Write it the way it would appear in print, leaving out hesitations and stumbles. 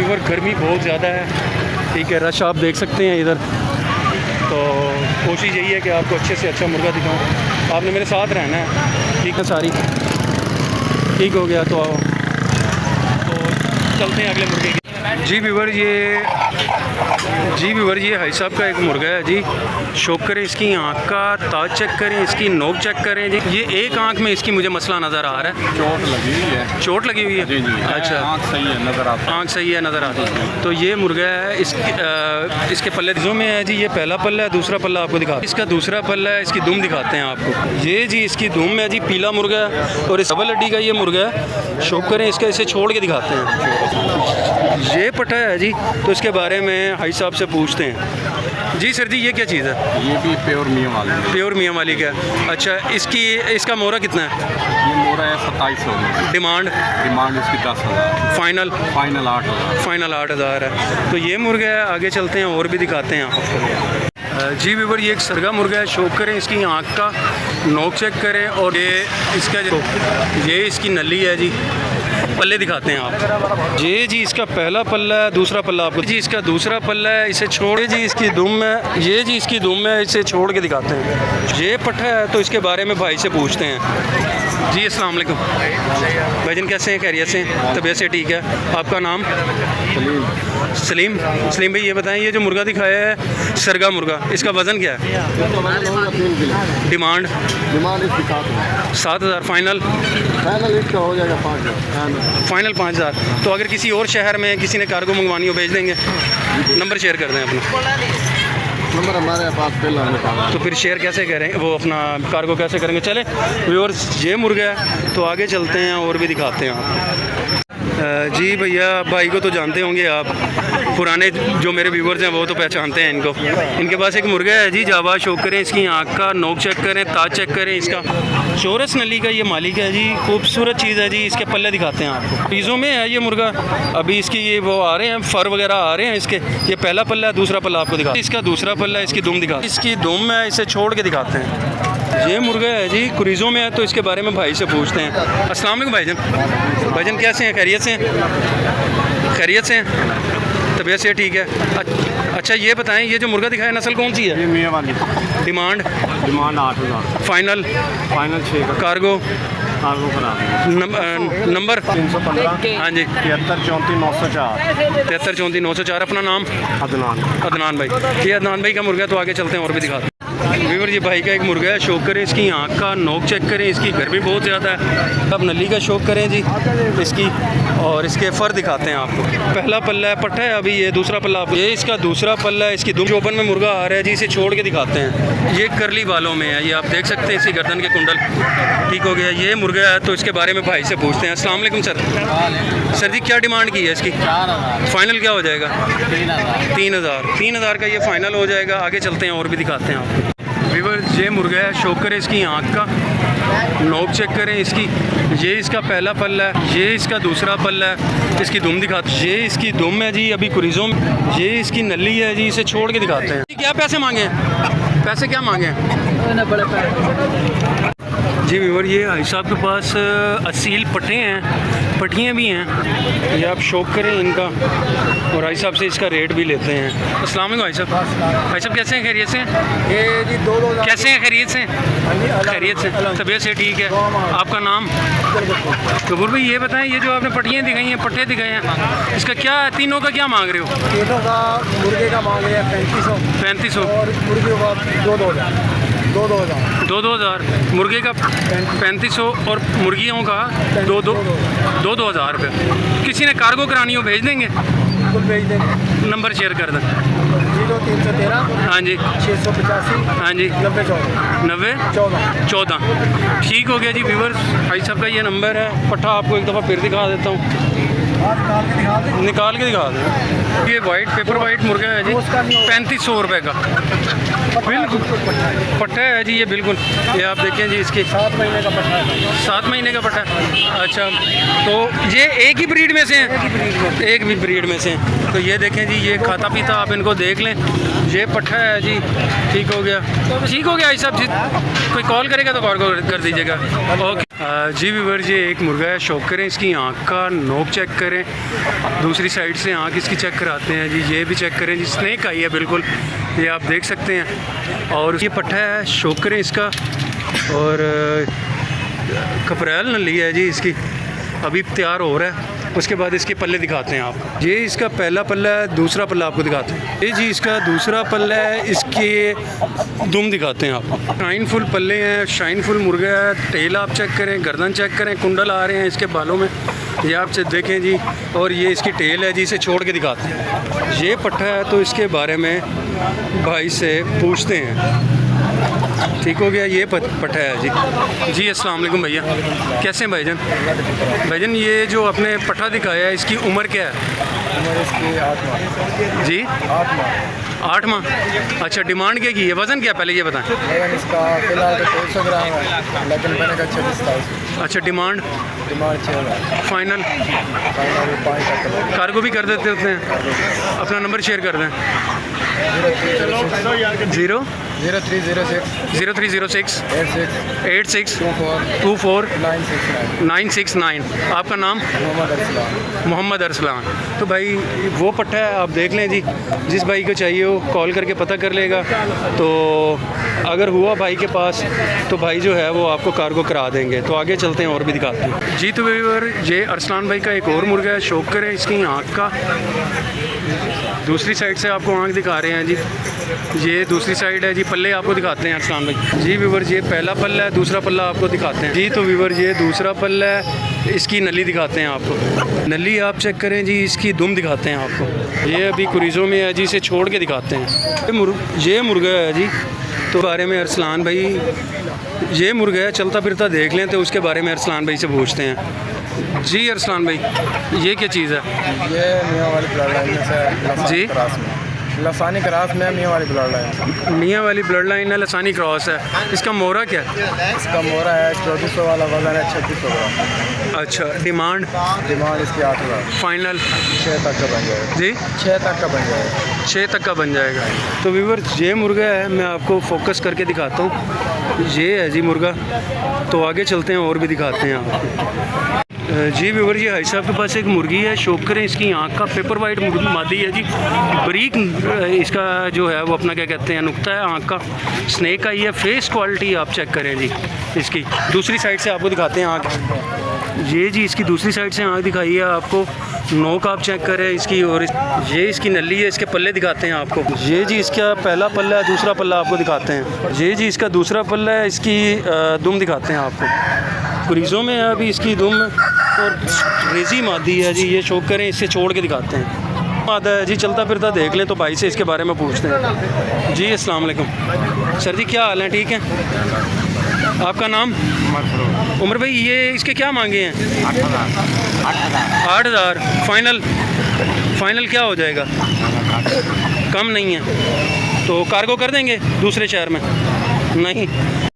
Viewer गर्मी बहुत ज़्यादा है, ठीक है, रश आप देख सकते हैं इधर। तो कोशिश यही है कि आपको अच्छे से अच्छा मुर्गा दिखाऊं। आपने मेरे साथ रहना है, ठीक है। सारी ठीक हो गया तो चलते हैं अगले मुर्गे की। जी व्यूवर ये भाई साहब का एक मुर्गा है जी। शौक करें इसकी आँख का ताज चेक करें, इसकी नोक चेक करें जी। ये एक आँख में इसकी मुझे मसला नज़र आ रहा है, चोट लगी हुई है। चोट लगी हुई है जी जी। अच्छा, आँख सही है, नज़र आता है। आँख सही है, नज़र आती है। तो ये मुर्गा है, इसके पल्ले चीज़ों में है जी। ये पहला पल्ला है, दूसरा पल्ला आपको दिखा, इसका दूसरा पल्ला है, इसकी दुम दिखाते हैं आपको। ये जी इसकी दुम है जी, पीला मुर्गा है और इस डबल हड्डी का ये मुर्गा है। शौक करें इसका, इसे छोड़ के दिखाते हैं। ये पट्टा है जी, तो इसके बारे में भाई साहब से पूछते हैं। जी सर जी, ये क्या चीज़ है? ये भी प्योर मियाँ वाली है। प्योर मियाँ वाली का। अच्छा, इसका मोरा कितना है? ये मोरा है 2700। डिमांड इसकी 10,000। फाइनल 8,000। फाइनल 8,000 है। तो ये मुर्गा है, आगे चलते हैं और भी दिखाते हैं आपको। जी व्यूवर ये एक सरगा मुर्गा है। शौक करें इसकी आँख का नोक चेक करें और ये इसका ये इसकी नली है जी। पल्ले दिखाते हैं आप। ये जी इसका पहला पल्ला है, दूसरा पल्ला आपको जी इसका दूसरा पल्ला है। इसे छोड़े जी इसकी दुम है, ये जी इसकी दुम है, इसे छोड़ के दिखाते हैं। ये पट्टा है, तो इसके बारे में भाई से पूछते हैं। जी अस्सलाम वालेकुम भाईजान, कैसे हैं? खैरियत से? तबीयत से ठीक है? आपका नाम? सलीम भाई ये बताएं, ये जो मुर्गा दिखाया है सरगा मुर्गा, इसका वज़न क्या है? डिमांड इसकी 7,000। फाइनल इसका हो जाएगा 5,000। फाइनल 5,000। तो अगर किसी और शहर में किसी ने कार्गो मंगवानी हो भेज देंगे? नंबर शेयर कर दें अपना। नंबर हमारे पास पहला। तो फिर शेयर कैसे करें, वो अपना कार्गो कैसे करेंगे? चले व्यूअर्स, ये मुर्गा है, तो आगे चलते हैं और भी दिखाते हैं आपको। जी भैया, भाई को तो जानते होंगे आप, पुराने जो मेरे व्यूवर्स हैं वो तो पहचानते हैं इनको। इनके पास एक मुर्गा है जी जावा। शौक करें इसकी आँख का नोक चेक करें, ताज चेक करें इसका। चौरस नली का ये मालिक है जी, खूबसूरत चीज़ है जी। इसके पल्ले दिखाते हैं आपको। चीज़ों में है ये मुर्गा। अभी इसकी ये वो आ रहे हैं, फर वगैरह आ रहे हैं इसके। ये पहला पल्ला है, दूसरा पल्ला आपको दिखा, इसका दूसरा पल्ला है, इसकी दुम दिखा, इसकी दुम है, इसे छोड़ के दिखाते हैं। ये मुर्गा है जी, कुरीज़ों में है, तो इसके बारे में भाई से पूछते हैं। अस्सलाम वालेकुम भाईजान, कैसे हैं? खैरियत से हैं? खैरियत से हैं? तबीयत से ठीक है? अच्छा ये बताएं, ये जो मुर्गा दिखाया नस्ल कौन सी है? ये मियाँ वाली। डिमांड 8,000। फाइनल 6 कार्गो करा नंबर 315। हाँ जी 73 34 904। 73 34 904। अपना नाम? अदनान भाई। ये अदनान भाई का मुर्गा है, तो आगे चलते हैं और भी दिखाते हैं। व्यूअर ये भाई का एक मुर्गा है। शौक करें इसकी आँख का नोक चेक करें, इसकी गर्मी बहुत ज़्यादा है। अब नली का शौक करें जी इसकी, और इसके फर दिखाते हैं आपको। पहला पल्ला है, पट्टा है अभी, ये दूसरा पल्ला ये इसका दूसरा पल्ला है। इसकी दुम चौपन में मुर्गा आ रहा है जी, इसे छोड़ के दिखाते हैं। ये करली बालों में है, ये आप देख सकते हैं, इसकी गर्दन के कुंडल ठीक हो गया। ये मुर्गा है, तो इसके बारे में भाई से पूछते हैं। अस्सलाम वालेकुम सर जी, क्या डिमांड की है इसकी? 4,000। फाइनल क्या हो जाएगा? 3,000। 3,000 का ये फाइनल हो जाएगा। आगे चलते हैं और भी दिखाते हैं आपको। व्यूअर ये मुर्गा है। शौक करें इसकी आँख का नोक चेक करें इसकी। ये इसका पहला पल्ला है, ये इसका दूसरा पल्ला है, इसकी दुम दिखाते। ये इसकी दुम है जी, अभी कुरीज़ों में। ये इसकी नली है जी, इसे छोड़ के दिखाते हैं। क्या पैसे मांगे हैं? पैसे क्या मांगे हैं? जी व्यूअर ये भाई साहब के पास असील पट्टे हैं, पट्टियाँ भी हैं। ये आप शौक करें इनका, और भाई साहब से इसका रेट भी लेते हैं। अस्सलाम वालेकुम भाई साहब कैसे हैं? खैरियत से? ये जी 2,000। कैसे हैं? खैरियत से? खैरियत से, तबीयत से ठीक है? आपका नाम? कबूर भाई ये बताएं, ये जो आपने पट्टियाँ दिखाई हैं, पट्टे दिखाए हैं, इसका क्या, तीनों का क्या मांग रहे हो? तीनों का मुर्गे का मांग रहे हैं 3500। 3500 और मुर्गे का 2,000। 2,000 मुर्गे का 3500 और मुर्गियों का 2,000 रुपये। किसी ने कार्गो करानी हो भेज देंगे? भेज देंगे। नंबर शेयर कर दें। 0313। हाँ जी 685। हाँ जी 90 14। ठीक हो गया जी व्यूअर्स, भाई साहब का ये नंबर है। पट्टा आपको एक दफ़ा फिर दिखा देता हूँ, निकाल के दिखा दें। ये वाइट पेपर वाइट मुर्गा है जी, 3500 रुपये का बिल्कुल पट्टा है जी। ये बिल्कुल, ये आप देखें जी, इसकी 7 महीने का पट्टा है। 7 महीने का पट्टा। अच्छा, तो ये एक ही ब्रीड में से हैं? एक भी ब्रीड में से हैं। तो ये देखें जी, ये खाता पीता आप इनको देख लें। ये पट्ठा है जी, ठीक हो गया भाई साहब जी। कोई कॉल करेगा तो कॉल कर दीजिएगा। ओके जी व्यूअर, ये एक मुर्गा है, शौक करें इसकी आँख का नोक चेक करें, दूसरी साइड से आँख इसकी चेक कराते हैं जी। ये भी चेक करें जी, स्नेक आई है बिल्कुल, ये आप देख सकते हैं। और ये पट्ठा है, शौक करें इसका। और कपरैल नली है जी इसकी, अभी तैयार हो रहा है। उसके बाद इसके पल्ले दिखाते हैं आप। ये इसका पहला पल्ला है, दूसरा पल्ला आपको दिखाते हैं। ये जी इसका दूसरा पल्ला है, इसके दुम दिखाते हैं आप। शाइनफुल पल्ले हैं, शाइनफुल मुर्गा है। टेल आप चेक करें, गर्दन चेक करें, कुंडल आ रहे हैं इसके बालों में, ये आप से देखें जी। और ये इसकी टेल है जी, इसे छोड़ के दिखाते हैं। ये पट्ठा है तो इसके बारे में भाई से पूछते हैं। ठीक हो गया, ये पट्ठा है जी। जी अस्सलाम वालेकुम भैया, कैसे हैं भाईजान? भाईजान ये जो आपने पट्ठा दिखाया है, इसकी उम्र क्या है? उम्र इसकी 8 माह। जी 8 माह। 8 माह। अच्छा, डिमांड क्या की है? वज़न क्या पहले ये बताएं। लेकिन इसका फिलहाल तो 300 ग्राम है, लेकिन बनेगा 26-27। अच्छा, डिमांड 6 हज़ार। फाइनल? फाइनल 5 तक। कार्गो भी कर देते होते हैं। अपना नंबर शेयर कर दें। 0306 86 24 969। आपका नाम? मोहम्मद अरसलान। तो भाई वो पट्टा है, आप देख लें जी। जिस भाई को चाहिए हो कॉल करके पता कर लेगा। तो अगर हुआ भाई के पास तो भाई जो है वो आपको कार्गो करा देंगे। तो आगे चलते हैं और भी दिखाते हैं जी। तो व्यूअर, ये अरसलान भाई का एक और मुर्गा है, शौक करें इसकी आँख का। दूसरी साइड से आपको आँख दिखा रहे हैं जी। ये दूसरी साइड है जी। पल्ले आपको दिखाते हैं अरसलान भाई जी। व्यूअर, ये पहला पल्ला है, दूसरा पल्ला आपको दिखाते हैं जी। तो व्यूअर, ये दूसरा पल्ला है, इसकी नली दिखाते हैं आपको। नली आप चेक करें जी, इसकी दुम दिखाते हैं आपको। ये अभी कुरीज़ों में है जी, इसे छोड़ के दिखाते हैं। ये मुर्गा है जी। तो बारे में अरसलान भाई, ये मुर्गा है, चलता फिरता देख लें तो उसके बारे में अरसलान भाई से पूछते हैं। जी अरसलान भाई, ये क्या चीज़ है? ये मियाँ वाली ब्लड लाइन में से जी? लसानी क्रॉस में मियाँ वाली ब्लड लाइन। मियाँ वाली ब्लड लाइन है, लसानी क्रॉस है। इसका मोरा क्या है? इसका मोरा है 2400 वाला, वजन है 3600 ग्राम। अच्छा, डिमांड? डिमांड इसकी 8 हज़ार। फाइनल? 6 तक का बन जाएगा जी 6 तक का बन जाएगा। 6 तक का बन जाएगा। तो व्यूअर, ये मुर्गा है, मैं आपको फोकस करके दिखाता हूँ। ये है जी मुर्गा। तो आगे चलते हैं और भी दिखाते हैं आपको। जी व्यूअर, ये भाई साहब के पास एक मुर्गी है, शौक करें इसकी आँख का। पेपर वाइट मादी है जी, बरीक इसका जो है वो अपना क्या कहते हैं नुक्ता है आँख का। स्नेक आई है। फेस क्वालिटी आप चेक करें जी इसकी। दूसरी साइड से आपको दिखाते हैं आँख। ये जी इसकी दूसरी साइड से आँख दिखाई है आपको। नोक आप चेक करें इसकी। और ये इसकी नली है, इसके पल्ले दिखाते हैं आपको। ये जी इसका पहला पल्ला है, दूसरा पल्ला आपको दिखाते हैं। ये जी इसका दूसरा पल्ला है, इसकी दुम दिखाते हैं आपको। कुरीज़ों में है अभी इसकी दुम। और रेजी मादी है जी, ये शौक करें, इससे छोड़ के दिखाते हैं। मादा है जी, चलता फिरता देख लें तो भाई से इसके बारे में पूछते हैं। जी अस्सलाम वालेकुम सर जी, क्या हाल है? ठीक है। आपका नाम? उमर भाई, ये इसके क्या मांगे हैं? 8,000। फाइनल क्या हो जाएगा? कम नहीं है तो कार्गो कर देंगे दूसरे शहर में? नहीं।